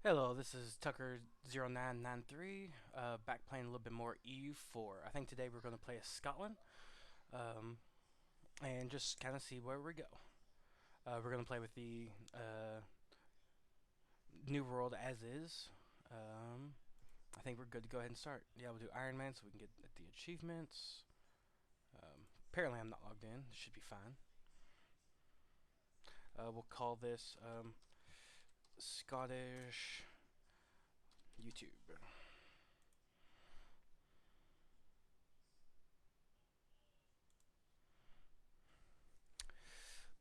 Hello, this is Tucker0993, back playing a little bit more EU4. I think today we're going to play as Scotland, um, and just kind of see where we go. We're going to play with the New World as is. Um, I think we're good to go ahead and start. Yeah, we'll do Iron Man so we can get at the achievements. Apparently I'm not logged in. This should be fine. We'll call this Scottish YouTube.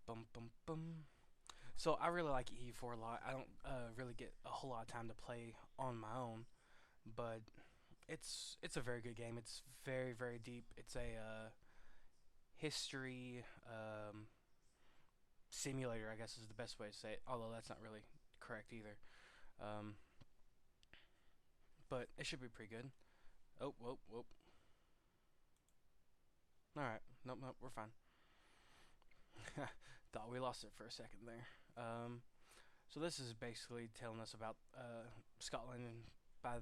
Bum bum bum. So I really like EU4 a lot. I don't really get a whole lot of time to play on my own, but it's a very good game. It's very deep. It's a history simulator, I guess is the best way to say it. Although that's not really correct either. Um, but it should be pretty good. Oh, whoa, whoa. All right. Nope, we're fine. Thought we lost it for a second there. So this is basically telling us about Scotland and by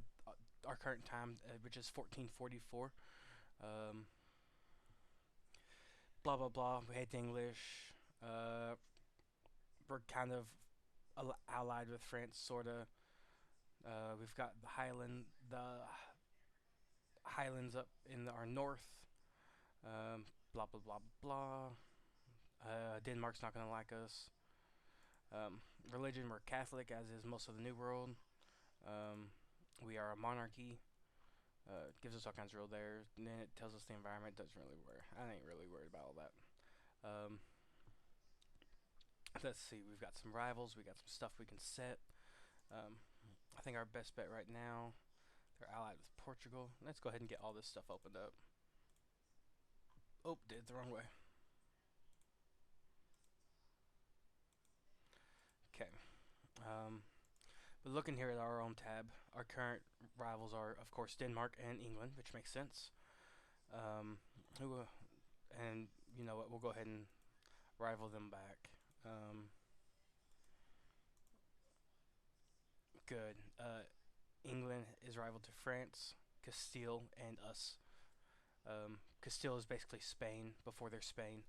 our current time, which is 1444. Um, blah blah blah. We hate English. Uh, we're kind of allied with France, sorta. We've got the Highlands up in our north. Blah blah blah blah. Denmark's not gonna like us. Um, Religion, we're Catholic, as is most of the New World. Um, we are a monarchy. Gives us all kinds of rule there. And then it tells us the environment doesn't really worry. I ain't really worried about all that. Um, let's see. We've got some rivals. We got some stuff we can set. Um, I think our best bet right now. They're allied with Portugal. Let's go ahead and get all this stuff opened up. Oh, did it the wrong way. Okay. Um, but looking here at our own tab, our current rivals are, of course, Denmark and England, which makes sense. Um, who and you know what? We'll go ahead and rival them back. Good. England is rival to France, Castile, and us. Castile is basically Spain before they're Spain.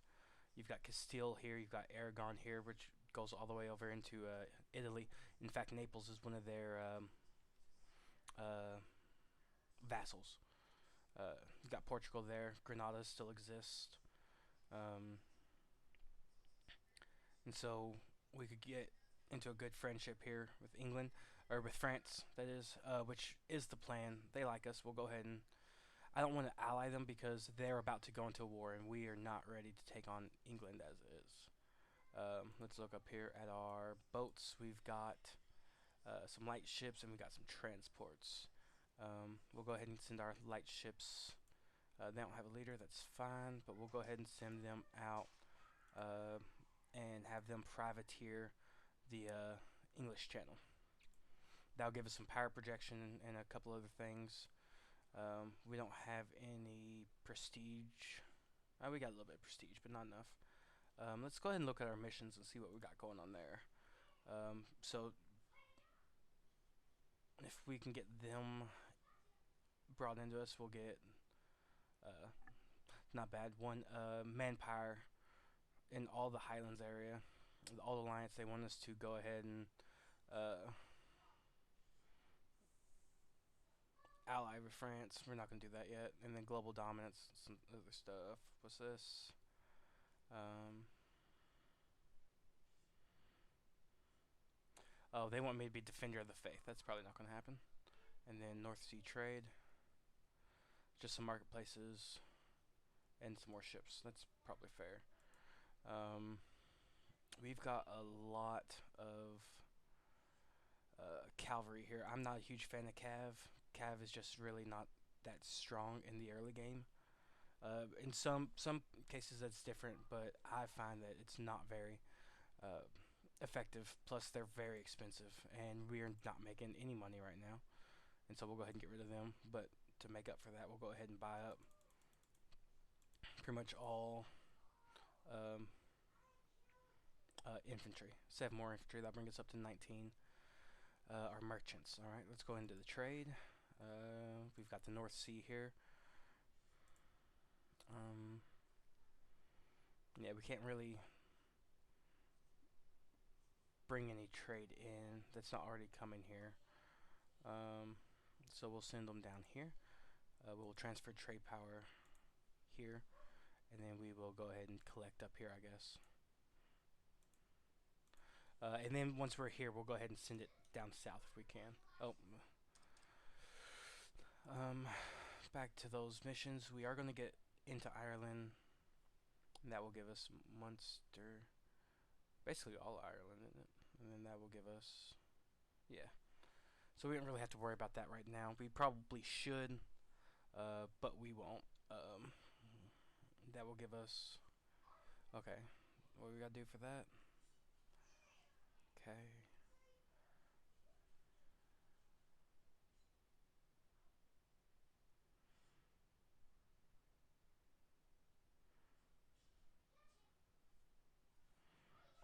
You've got Castile here, you've got Aragon here, which goes all the way over into Italy. In fact, Naples is one of their uh, vassals. You've got Portugal there, Granada still exists. Um, and so we could get into a good friendship here with England, or with France, that is, which is the plan. They like us. We'll go ahead and I don't want to ally them because they're about to go into a war and we are not ready to take on England as is. Let's look up here at our boats. We've got some light ships and we've got some transports. We'll go ahead and send our light ships. They don't have a leader, that's fine, but we'll go ahead and send them out and have them privateer the English Channel. That'll give us some power projection and a couple other things. We don't have any prestige. We got a little bit of prestige, but not enough. Let's go ahead and look at our missions and see what we got going on there. So if we can get them brought into us, we'll get uh, not bad one manpower in all the Highlands area. All Alliance, they want us to go ahead and uh, ally with France. We're not gonna do that yet. And then global dominance, some other stuff. What's this? Oh, they want me to be defender of the faith. That's probably not gonna happen. And then North Sea trade, just some marketplaces and some more ships. That's probably fair. Um, we've got a lot of cavalry here. I'm not a huge fan of Cav. Cav is just really not that strong in the early game. In some cases that's different, but I find that it's not very uh, effective. Plus, they're very expensive, and we are not making any money right now. And so we'll go ahead and get rid of them. But to make up for that, we'll go ahead and buy up pretty much all um, infantry. 7 more infantry. That'll bring us up to 19. our merchants. All right, let's go into the trade. We've got the North Sea here. Um, yeah, we can't really bring any trade in that's not already coming here. So we'll send them down here. We'll transfer trade power here, and then we will go ahead and collect up here, I guess. And then once we're here, we'll go ahead and send it down south if we can. Oh, um, back to those missions. We are going to get into Ireland, and that will give us Munster, basically all Ireland, isn't it? And then that will give us, yeah. So we don't really have to worry about that right now. We probably should, but we won't. That will give us, okay, what we gotta do for that? Okay.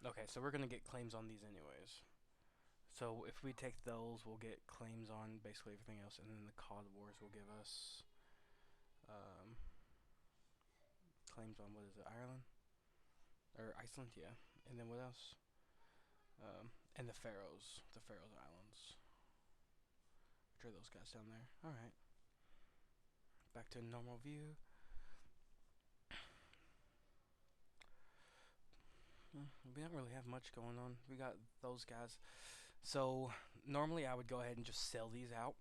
Okay, so we're gonna get claims on these anyways. So if we take those, we'll get claims on basically everything else, and then the Cod Wars will give us um, claims on, what is it, Ireland or Iceland? Yeah, and then what else? And the Faroes Islands. Which are those guys down there? All right, back to normal view. We don't really have much going on. We got those guys. So normally I would go ahead and just sell these out,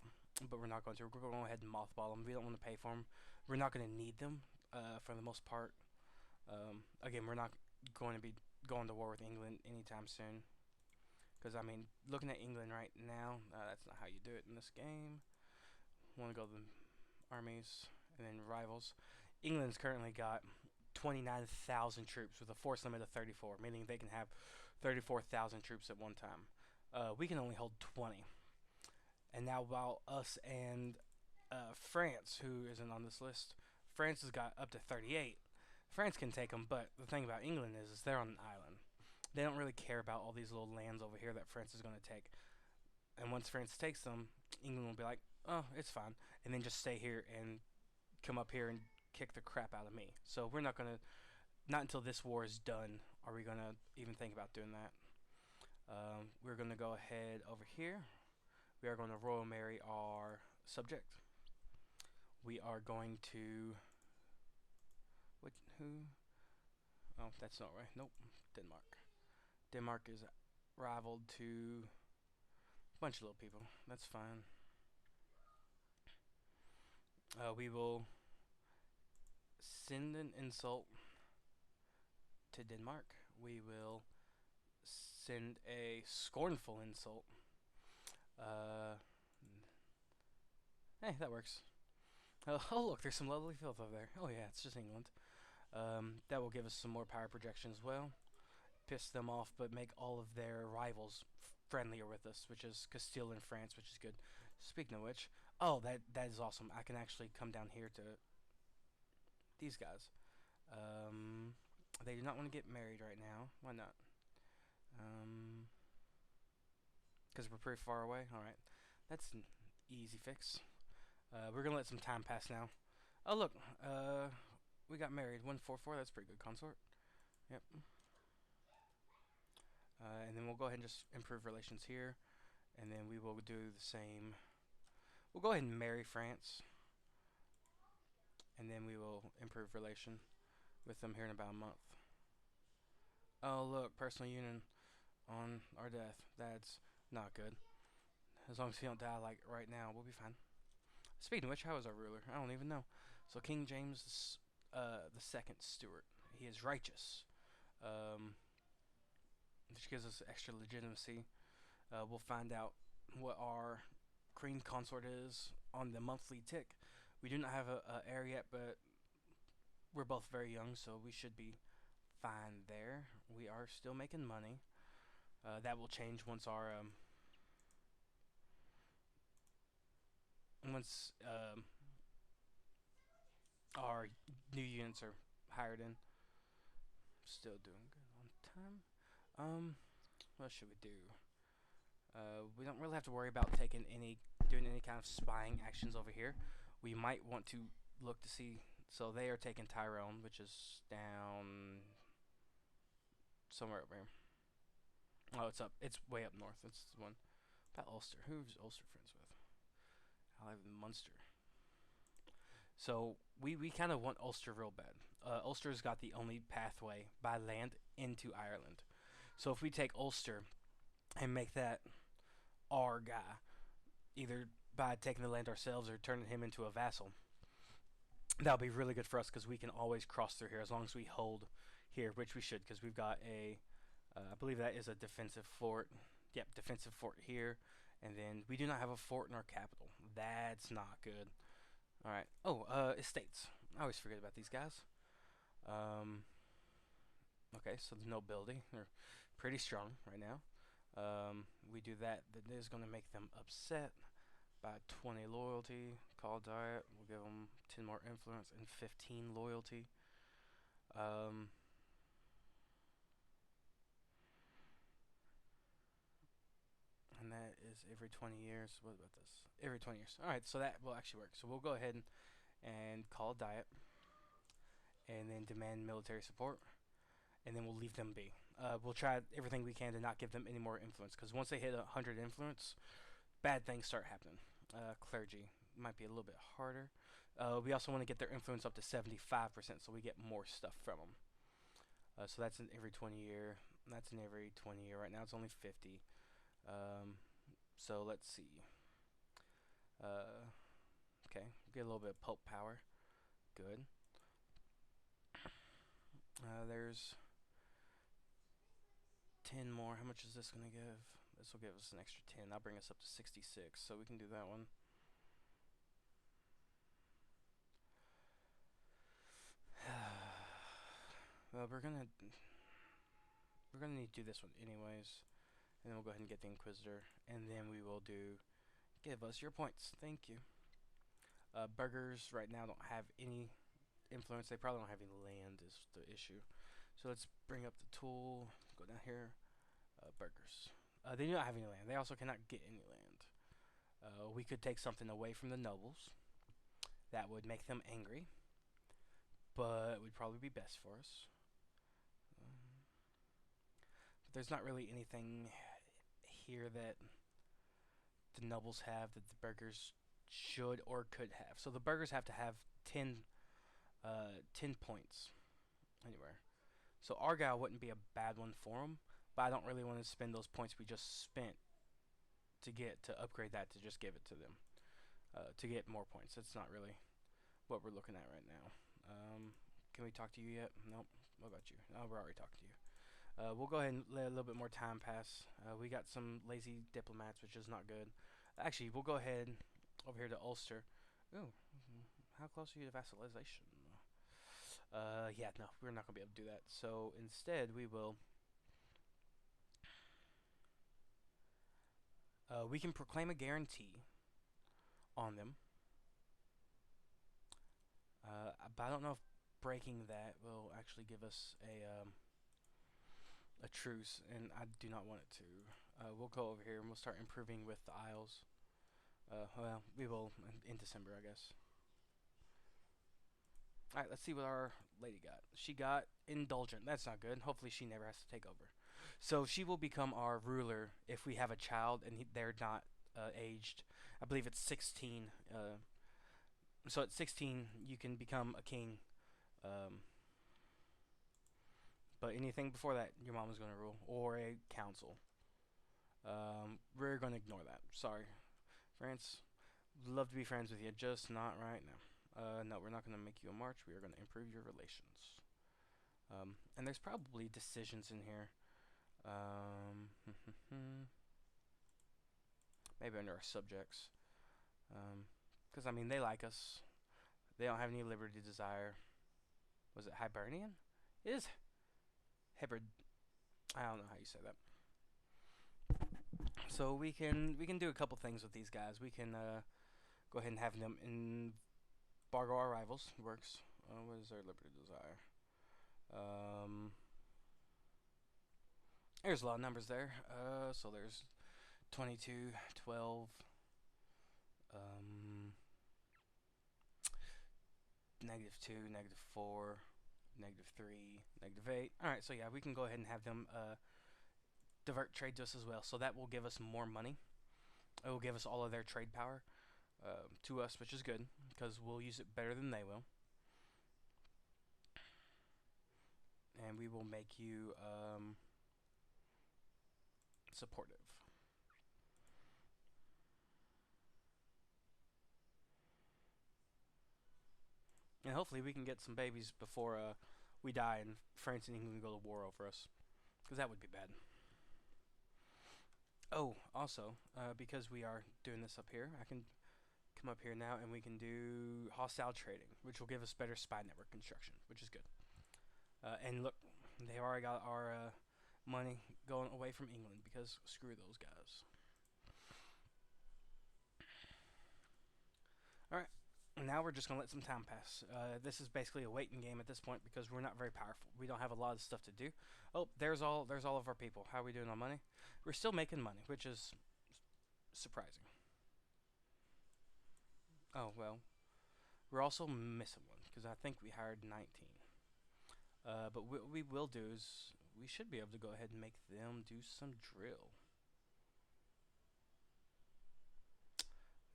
but we're not going to. We're going to go ahead and mothball them. We don't want to pay for them. We're not going to need them for the most part. Again, we're not going to be going to war with England anytime soon. Because, I mean, looking at England right now, that's not how you do it in this game. Want to go to the armies and then rivals. England's currently got 29,000 troops with a force limit of 34, meaning they can have 34,000 troops at one time. We can only hold 20. And now, while us and France, who isn't on this list, France has got up to 38. France can take them, but the thing about England is they're on an island. They don't really care about all these little lands over here that France is going to take. And once France takes them, England will be like, oh, it's fine, and then just stay here and come up here and kick the crap out of me. So we're not going to, not until this war is done, are we going to even think about doing that. We're going to go ahead over here. We are going to Royal Marry our subject. We are going to, what, who? Oh, that's not right. Nope, Denmark. Denmark is rivaled to a bunch of little people. That's fine. We will send an insult to Denmark. We will send a scornful insult. Hey, that works. Oh, look, there's some lovely filth over there. Oh yeah, it's just England. That will give us some more power projection as well. Piss them off, but make all of their rivals friendlier with us, which is Castile and France, which is good. Speaking of which, oh, that is awesome. I can actually come down here to these guys. They do not want to get married right now. Why not? Because we're pretty far away. All right, that's an easy fix. We're gonna let some time pass now. Oh look, we got married. 144. That's pretty good consort. Yep. And then we'll go ahead and just improve relations here, and then we will do the same. We'll go ahead and marry France, and then we will improve relation with them here in about a month. Oh look, personal union on our death. That's not good. As long as he don't die like right now, we'll be fine. Speaking of which, how is our ruler? I don't even know. So King James the Second Stuart. He is righteous, which gives us extra legitimacy. We'll find out what our Queen Consort is on the monthly tick. We do not have a heir yet, but we're both very young, so we should be fine there. We are still making money. That will change once our new units are hired in. Still doing good on time. What should we do? We don't really have to worry about doing any kind of spying actions over here. We might want to look to see. So they are taking Tyrone, which is down somewhere over here. Oh, it's up. It's way up north. It's the one about Ulster. Who's Ulster friends with? I live in Munster. So we kind of want Ulster real bad. Ulster's got the only pathway by land into Ireland. So if we take Ulster and make that our guy, either by taking the land ourselves or turning him into a vassal, that'll be really good for us because we can always cross through here as long as we hold here, which we should because we've got I believe that is a defensive fort. Yep, defensive fort here. And then we do not have a fort in our capital. That's not good. All right. Oh, estates. I always forget about these guys. Um, okay, so the nobility, they're pretty strong right now. We do that. That is going to make them upset by 20 loyalty. Call diet. We'll give them 10 more influence and 15 loyalty. Um, and that is every 20 years. What about this? Every 20 years. All right, so that will actually work. So we'll go ahead and call diet, and then demand military support, and then we'll leave them be. We'll try everything we can to not give them any more influence, because once they hit 100 influence, bad things start happening. Clergy might be a little bit harder. We also want to get their influence up to 75%, so we get more stuff from them. So that's in every 20 year. That's in every 20 year. Right now it's only 50. So let's see. Okay, get a little bit of pulp power. Good. There's 10 more. How much is this going to give? This will give us an extra 10. That'll bring us up to 66. So we can do that one. Well, we're gonna need to do this one anyways, and then we'll go ahead and get the Inquisitor, and then we will do give us your points. Thank you. Burghers right now don't have any influence. They probably don't have any land is the issue. So let's bring up the tool. Go down here. Burghers. They do not have any land. They also cannot get any land. We could take something away from the nobles. That would make them angry, but would probably be best for us. But there's not really anything here that the nobles have that the burghers should or could have. So the burghers have to have 10 points anywhere. So Argyle wouldn't be a bad one for them, but I don't really want to spend those points we just spent to upgrade that to just give it to them to get more points. That's not really what we're looking at right now. Can we talk to you yet? Nope. What about you? Oh, we're already talking to you. We'll go ahead and let a little bit more time pass. We got some lazy diplomats, which is not good. Actually, we'll go ahead over here to Ulster. Ooh, how close are you to vassalization? Yeah, no, we're not going to be able to do that. So instead, we will... we can proclaim a guarantee on them. But I don't know if breaking that will actually give us a truce, and I do not want it to. We'll go over here and we'll start improving with the Isles. Well, we will in December, I guess. Alright, let's see what our lady got. She got indulgent. That's not good. Hopefully she never has to take over. So she will become our ruler if we have a child and they're not aged. I believe it's 16. So at 16 you can become a king. But anything before that, your mom is going to rule, or a council. We're going to ignore that. Sorry, France. Love to be friends with you, just not right now. No, we're not going to make you a march. We are going to improve your relations. And there's probably decisions in here. Maybe under our subjects. Because, I mean, they like us. They don't have any liberty desire. Was it Hibernian? It is Hebrid. I don't know how you say that. So we can do a couple things with these guys. We can go ahead and have them embargo our rivals. Works. What is their liberty desire? There's a lot of numbers there. So there's 22, 12, um, -2, -4, -3, -8. Alright, so yeah, we can go ahead and have them divert trade to us as well. So that will give us more money. It will give us all of their trade power to us, which is good because we'll use it better than they will. And we will make you supportive. And hopefully we can get some babies before we die and France and England go to war over us. Because that would be bad. Oh, also, because we are doing this up here, I can come up here now and we can do hostile trading, which will give us better spy network construction, which is good. And look, they already got our money going away from England because screw those guys. Alright, now we're just going to let some time pass. This is basically a waiting game at this point because we're not very powerful. We don't have a lot of stuff to do. Oh, there's all of our people. How are we doing on money? We're still making money, which is surprising. Oh, well. We're also missing one because I think we hired 19. But what we will do is we should be able to go ahead and make them do some drill.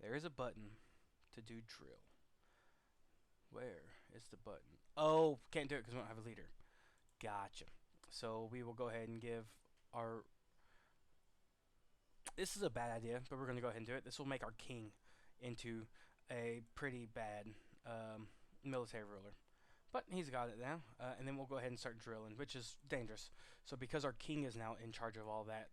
There is a button to do drill. Where is the button? Oh, can't do it because we don't have a leader. Gotcha. So we will go ahead and give our... This is a bad idea, but we're going to go ahead and do it. This will make our king into a pretty bad military ruler. But he's got it now, and then we'll go ahead and start drilling, which is dangerous. So because our king is now in charge of all that,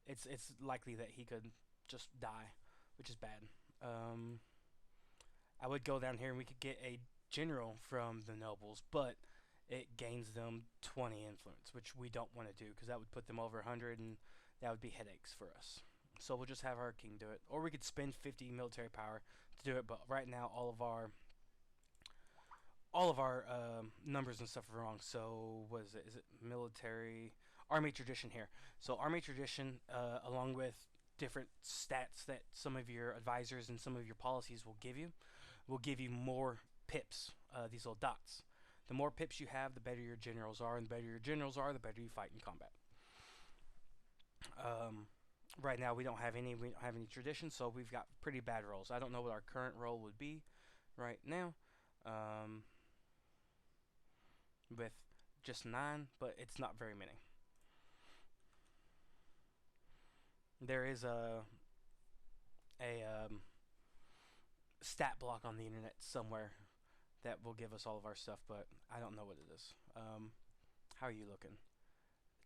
it's likely that he could just die, which is bad. I would go down here and we could get a general from the nobles, but it gains them 20 influence, which we don't want to do because that would put them over 100, and that would be headaches for us. So we'll just have our king do it, or we could spend 50 military power to do it. But right now, all of our numbers and stuff are wrong. So what is it? Is it military army tradition here? So army tradition, along with different stats that some of your advisors and some of your policies will give you more pips. These little dots. The more pips you have, the better your generals are, and the better your generals are, the better you fight in combat. Right now we don't have any tradition, so we've got pretty bad rolls. I don't know what our current roll would be right now. With just 9, but it's not very many. There is a stat block on the internet somewhere that will give us all of our stuff, but I don't know what it is. How are you looking?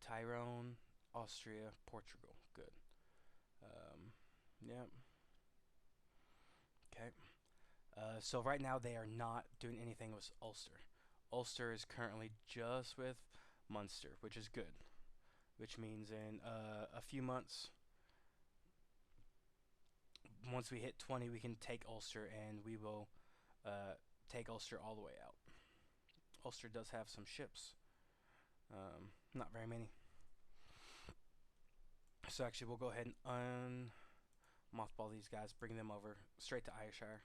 Tyrone, Austria, Portugal. Good. Yeah. Okay. So right now they are not doing anything with Ulster. Ulster is currently just with Munster, which is good. Which means in a few months, once we hit 20, we can take Ulster, and we will take Ulster all the way out. Ulster does have some ships. Not very many. So actually, we'll go ahead and mothball these guys, bring them over straight to Ayrshire.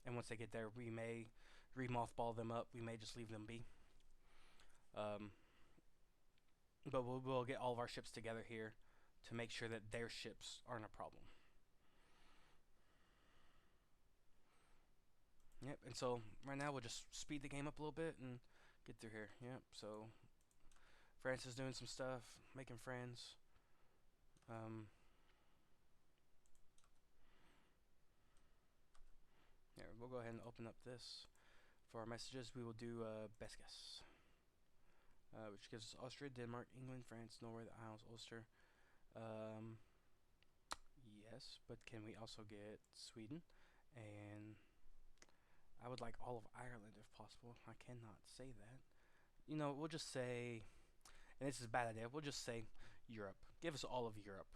And once they get there, we may re-mothball them up. We may just leave them be. But we'll get all of our ships together here to make sure that their ships aren't a problem. Yep, and so right now we'll just speed the game up a little bit and get through here. Yep, so France is doing some stuff, making friends. Here, we'll go ahead and open up this. For our messages, we will do best guess, which gives us Austria, Denmark, England, France, Norway, the Isles, Ulster. Yes, but can we also get Sweden? And I would like all of Ireland if possible. I cannot say that. You know, we'll just say, and this is a bad idea, we'll just say Europe. Give us all of Europe,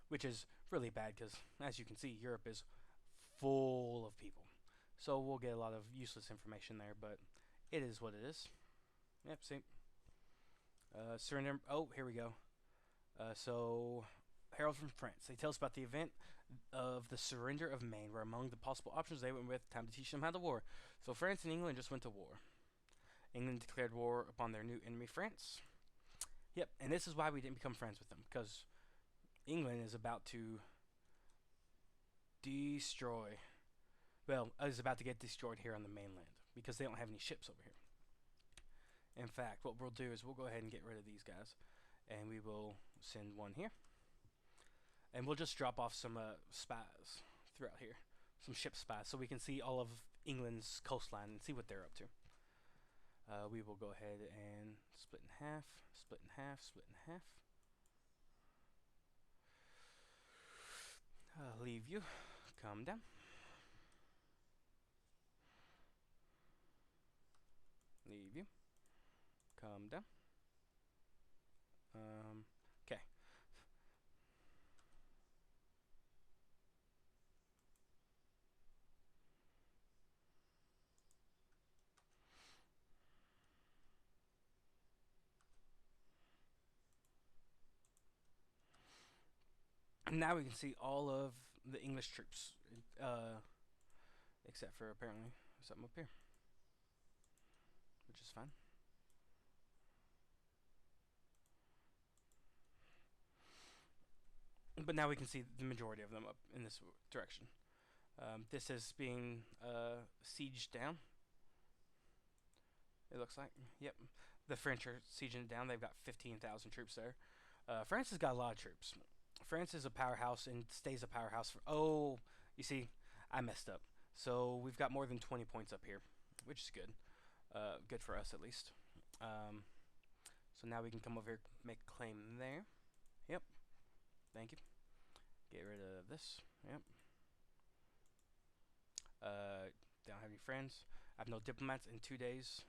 which is really bad because, as you can see, Europe is full of people. So we'll get a lot of useless information there, but it is what it is. Yep, see. Surrender. Oh, here we go. So, Herald from France. They tell us about the event of the surrender of Maine, where among the possible options they went with time to teach them how to war. So, France and England just went to war. England declared war upon their new enemy, France. Yep, and this is why we didn't become friends with them, because England is about to destroy. Well, is about to get destroyed here on the mainland because they don't have any ships over here. In fact, what we'll do is we'll go ahead and get rid of these guys, and we will send one here, and we'll just drop off some spies throughout here, some ship spies, so we can see all of England's coastline and see what they're up to. We will go ahead and split in half, split in half, split in half. Leave you. Come down. Leave you. Come down. Okay. Now we can see all of the English troops, except for apparently something up here, which is fine. But now we can see the majority of them up in this direction. This is being sieged down. It looks like. Yep. The French are sieging it down. They've got 15,000 troops there. France has got a lot of troops. France is a powerhouse and stays a powerhouse for. Oh, you see, I messed up. So we've got more than 20 points up here, which is good. Good for us at least. So now we can come over here, make a claim there. Yep. Thank you. Get rid of this. Yep. Don't have any friends. I have no diplomats in 2 days.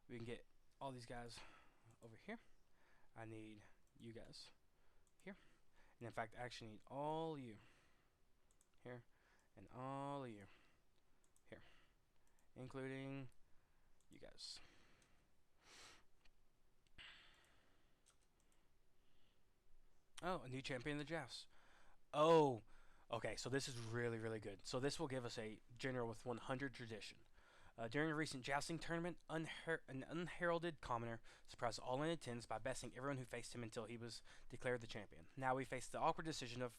We can get all these guys over here. I need you guys here. And in fact, I actually need all you here and all of you here, including you guys. Oh, a new champion of the jousts. Oh, okay, so this is really, really good. So this will give us a general with 100 tradition. During a recent jousting tournament, an unheralded commoner surprised all in attendance by besting everyone who faced him until he was declared the champion. Now we face the awkward decision of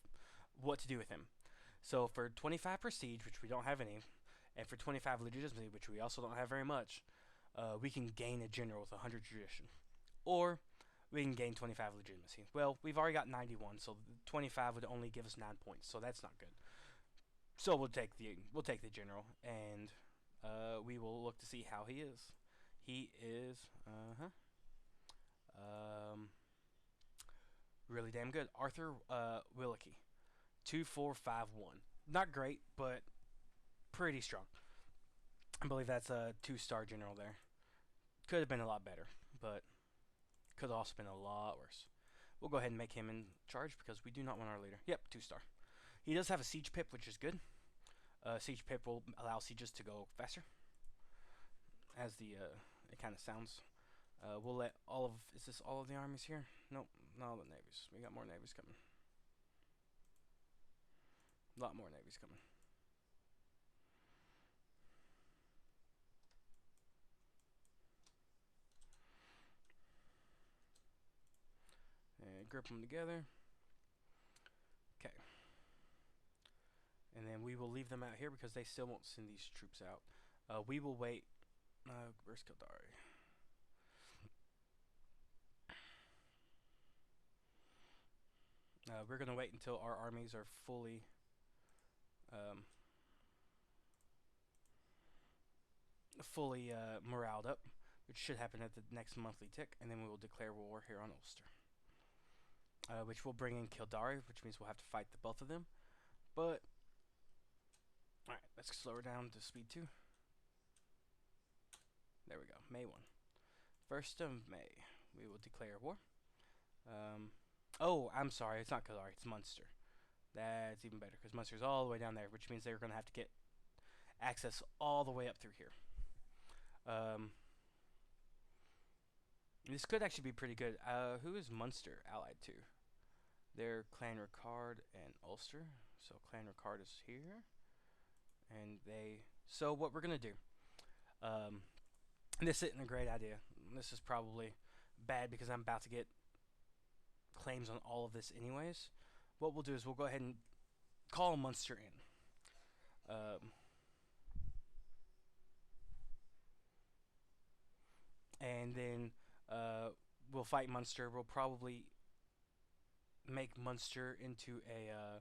what to do with him. So for 25 prestige, which we don't have any, and for 25 legitimacy, which we also don't have very much, we can gain a general with 100 tradition. Or we can gain 25 legitimacy. Well, we've already got 91, so 25 would only give us 9 points, so that's not good. So we'll take the general, and we will look to see how he is. He is really damn good. Arthur Willicke, 2451. Not great, but pretty strong. I believe that's a 2-star general there. Could have been a lot better, but could have also been a lot worse. We'll go ahead and make him in charge because we do not want our leader. Yep, 2-star. He does have a siege pip, which is good. Siege pip will allow sieges to go faster, as it kind of sounds. We'll let all of. Is this all of the armies here? Nope, not all the navies. We got more navies coming. A lot more navies coming. And group them together. Okay. And then we will leave them out here because they still won't send these troops out. We will wait. Where's Kildare? We're going to wait until our armies are fully moraled up, which should happen at the next monthly tick, and then we will declare war here on Ulster. Which will bring in Kildare, which means we'll have to fight the both of them. But alright, let's slow her down to speed 2. There we go, May 1. 1st of May, we will declare war. Oh, I'm sorry, it's not Kildare, it's Munster. That's even better, because Munster's all the way down there, which means they're going to have to get access all the way up through here. This could actually be pretty good. Who is Munster allied to? They're Clan Ricard and Ulster. So Clan Ricard is here, and they. So what we're gonna do? Um, this isn't a great idea. This is probably bad because I'm about to get claims on all of this anyways. What we'll do is we'll go ahead and call Munster in. And then uh, we'll fight Munster. We'll probably make Munster into a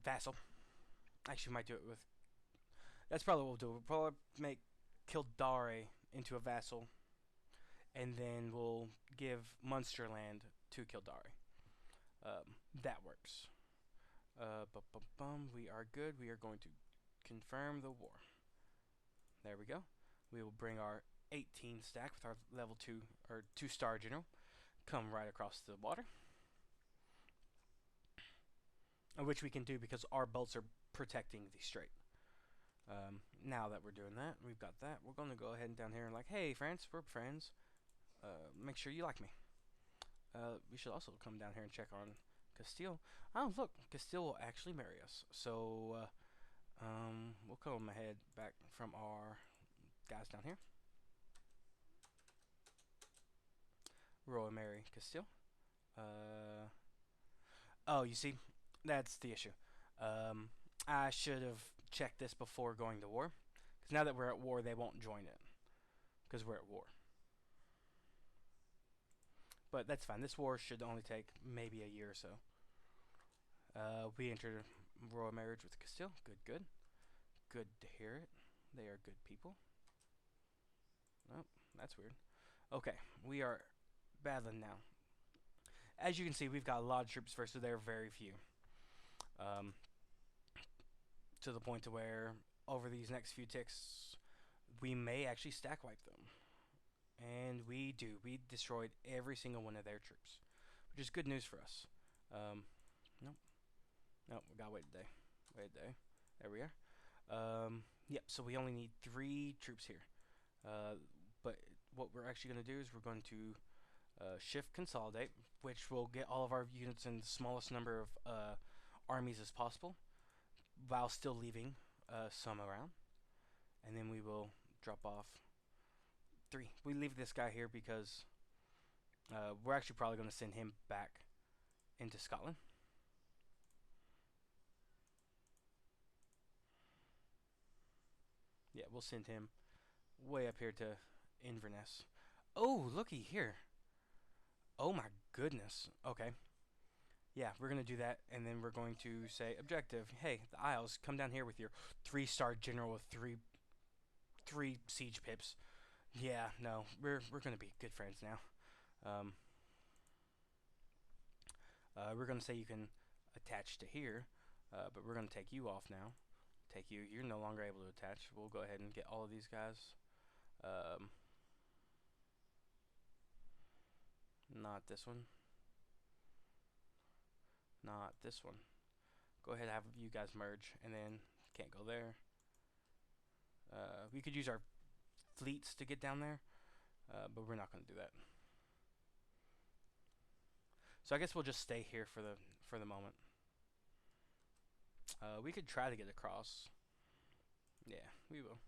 vassal. Actually, might do it with. That's probably what we'll do. We'll probably make Kildare into a vassal, and then we'll give Munster land to Kildare. That works. We are good. We are going to confirm the war. There we go. We will bring our 18 stack with our level 2 or 2-star general. Come right across the water. Which we can do because our bolts are protecting the strait. Now that we're doing that, we've got that. We're going to go ahead and down here and like, hey, France, we're friends. Make sure you like me. We should also come down here and check on Castile. Oh, look, Castile will actually marry us. So, we'll come ahead back from our guys down here. Royal Mary Castile. Oh, you see, that's the issue. I should have checked this before going to war. Because now that we're at war, they won't join it. Because we're at war. But that's fine. This war should only take maybe a year or so. We entered royal marriage with Castile. Good, good. Good to hear it. They are good people. Oh, that's weird. Okay, we are battling now. As you can see, we've got a lot of troops versus there are very few. To the point to where over these next few ticks, we may actually stack wipe them. And we do. We destroyed every single one of their troops, which is good news for us. Nope. Nope, we gotta wait a day. Wait a day. There we are. Yep, so we only need 3 troops here. But what we're actually going to do is we're going to shift consolidate, which will get all of our units in the smallest number of armies as possible, while still leaving some around. And then we will drop off 3. We leave this guy here because we're actually probably going to send him back into Scotland. Yeah, we'll send him way up here to Inverness. Oh, looky here. Oh my goodness. Okay. Yeah, we're going to do that, and then we're going to say objective. Hey, the Isles, come down here with your 3-star general with three siege pips. Yeah, no, we're going to be good friends now. We're going to say you can attach to here, but we're going to take you off now. Take you. You're no longer able to attach. We'll go ahead and get all of these guys. Not this one. Not this one. Go ahead and have you guys merge, and then can't go there. We could use our fleets to get down there, but we're not going to do that. So I guess we'll just stay here for the moment. We could try to get across. Yeah, we will.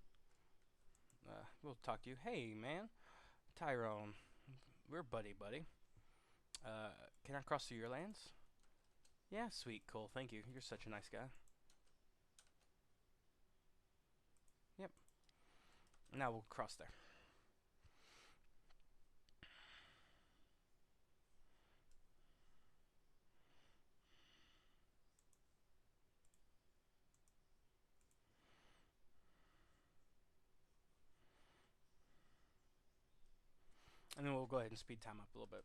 We'll talk to you. Hey, man, Tyrone, we're buddy. Can I cross through your lands? Yeah, sweet, cool, thank you. You're such a nice guy. Yep. Now we'll cross there. And then we'll go ahead and speed time up a little bit.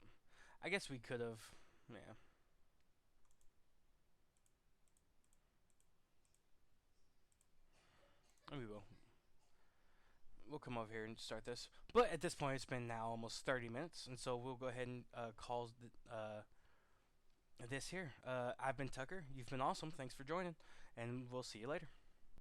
I guess we could have, yeah. We will. We'll come over here and start this. But at this point, it's been now almost 30 minutes, and so we'll go ahead and call this here. I've been Tucker. You've been awesome. Thanks for joining, and we'll see you later.